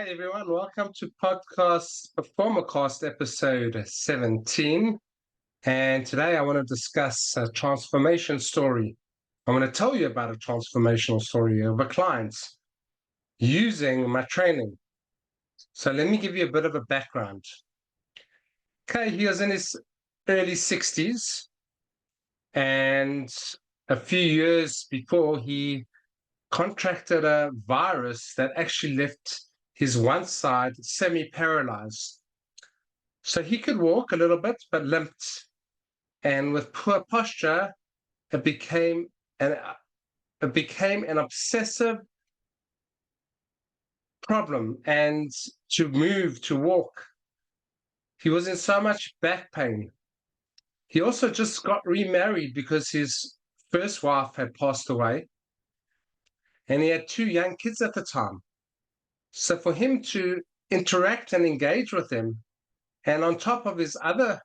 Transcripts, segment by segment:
Hey everyone, welcome to podcast Performacast episode 17. And today I want to discuss a transformation story. I want to tell you about a transformational story of a client using my training. So let me give you a bit of a background. Okay, he was in his early 60s, and a few years before he contracted a virus that actually left his one side semi-paralyzed. So he could walk a little bit, but limped. And with poor posture, it became an obsessive problem. And to move, to walk, he was in so much back pain. He also just got remarried because his first wife had passed away, and he had two young kids at the time. So for him to interact and engage with them, and on top of his other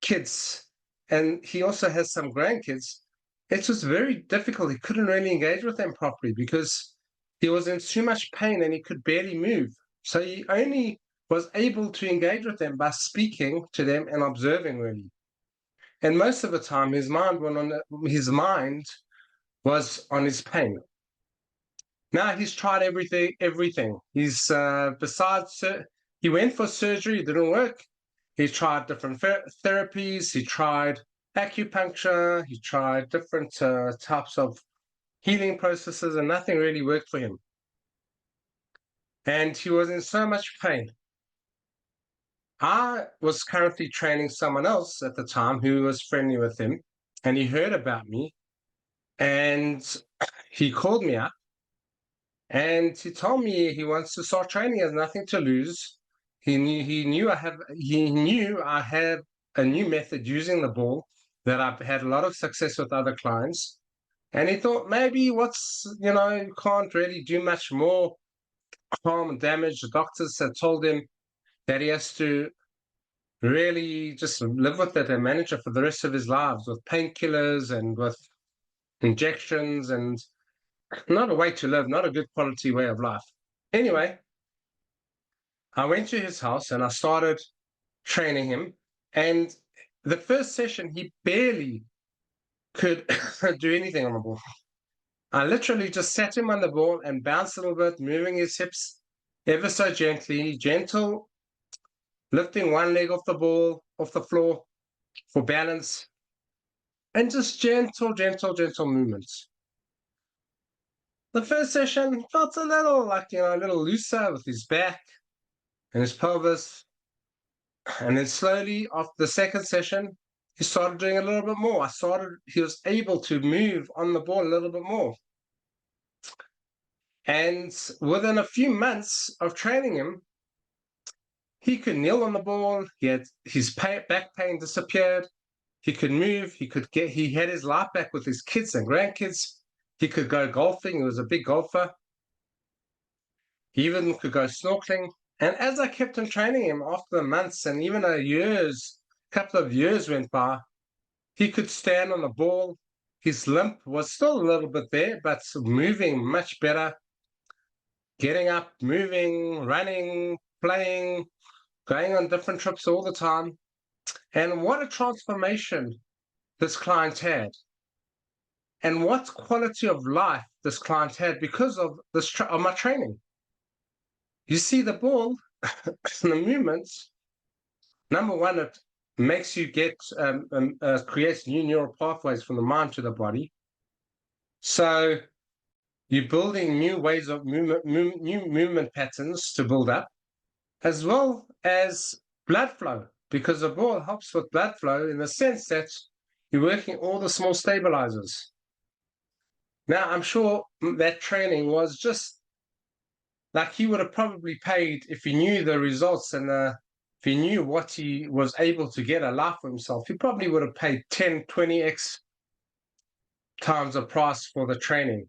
kids, and he also has some grandkids, it was very difficult. He couldn't really engage with them properly because he was in too much pain and he could barely move. So he only was able to engage with them by speaking to them and observing, really. And most of the time, his mind was on his pain. Now he's tried everything. He's he went for surgery, it didn't work. He tried different therapies. He tried acupuncture. He tried different types of healing processes, and nothing really worked for him. And he was in so much pain. I was currently training someone else at the time who was friendly with him, and he heard about me, and he called me up, and he told me he wants to start training. He has nothing to lose. He knew I have a new method using the ball that I've had a lot of success with other clients. And he thought maybe you can't really do much more harm and damage. The doctors had told him that he has to really just live with it and manage it for the rest of his lives with painkillers and with injections, and not a way to live, not a good quality way of life. Anyway, I went to his house and I started training him. And the first session, he barely could do anything on the ball. I literally just sat him on the ball and bounced a little bit, moving his hips ever so gently, gentle, lifting one leg off the floor for balance, and just gentle movements. The first session felt a little a little looser with his back and his pelvis. And then slowly, after the second session, he started doing a little bit more. He was able to move on the ball a little bit more. And within a few months of training him, he could kneel on the ball. He had his back pain disappeared. He could move. He had his life back with his kids and grandkids. He could go golfing. He was a big golfer. He even could go snorkeling. And as I kept on training him, after the months and even couple of years went by, he could stand on the ball. His limp was still a little bit there, but moving much better. Getting up, moving, running, playing, going on different trips all the time. And what a transformation this client had. And what quality of life this client had because of of my training. You see, the ball, the movements, number one, it makes you creates new neural pathways from the mind to the body. So you're building new ways of new movement patterns to build up, as well as blood flow, because the ball helps with blood flow in the sense that you're working all the small stabilizers. Now, I'm sure that training was just like he would have probably paid if he knew the results and if he knew what he was able to get a life for himself. He probably would have paid 10, 20x times the price for the training.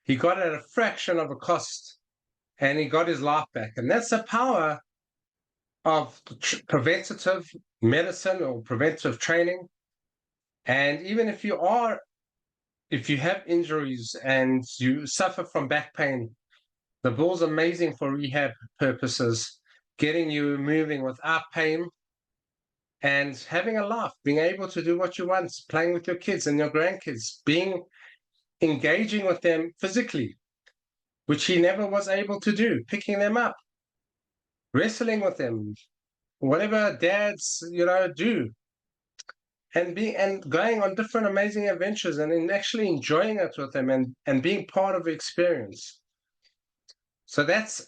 He got it at a fraction of the cost and he got his life back. And that's the power of preventative medicine or preventive training. And even if you have injuries and you suffer from back pain, The ball's amazing for rehab purposes, getting you moving without pain and having a laugh, being able to do what you want, playing with your kids and your grandkids, engaging with them physically, which he never was able to do, picking them up, wrestling with them, whatever dads, do, and going on different amazing adventures and actually enjoying it with them and being part of the experience. So that's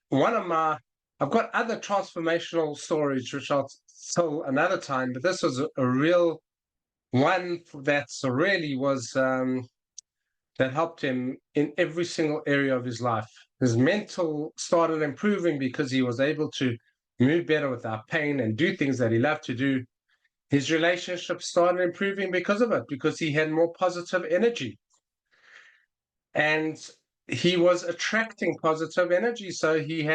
one of my I've got other transformational stories which I'll tell another time, but this was a real one that's really was that helped him in every single area of his life. His mental started improving because he was able to move better without pain and do things that he loved to do. His relationship started improving because of it, because he had more positive energy. And he was attracting positive energy. So he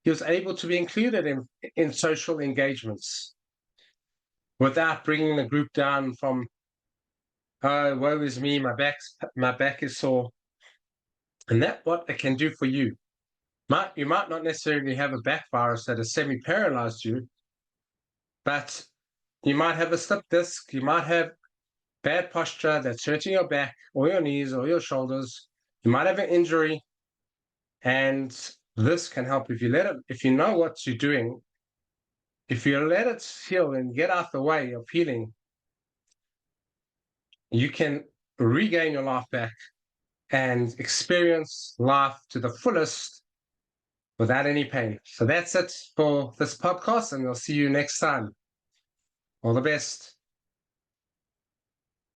was able to be included in social engagements without bringing the group down from, oh, woe is me, my back is sore. And that's what it can do for you. You might not necessarily have a back virus that has semi-paralyzed you, but you might have a slip disc, you might have bad posture that's hurting your back or your knees or your shoulders. You might have an injury, and this can help if you know what you're doing, if you let it heal and get out the way of healing, you can regain your life back and experience life to the fullest without any pain. So that's it for this podcast, and I'll see you next time. All the best.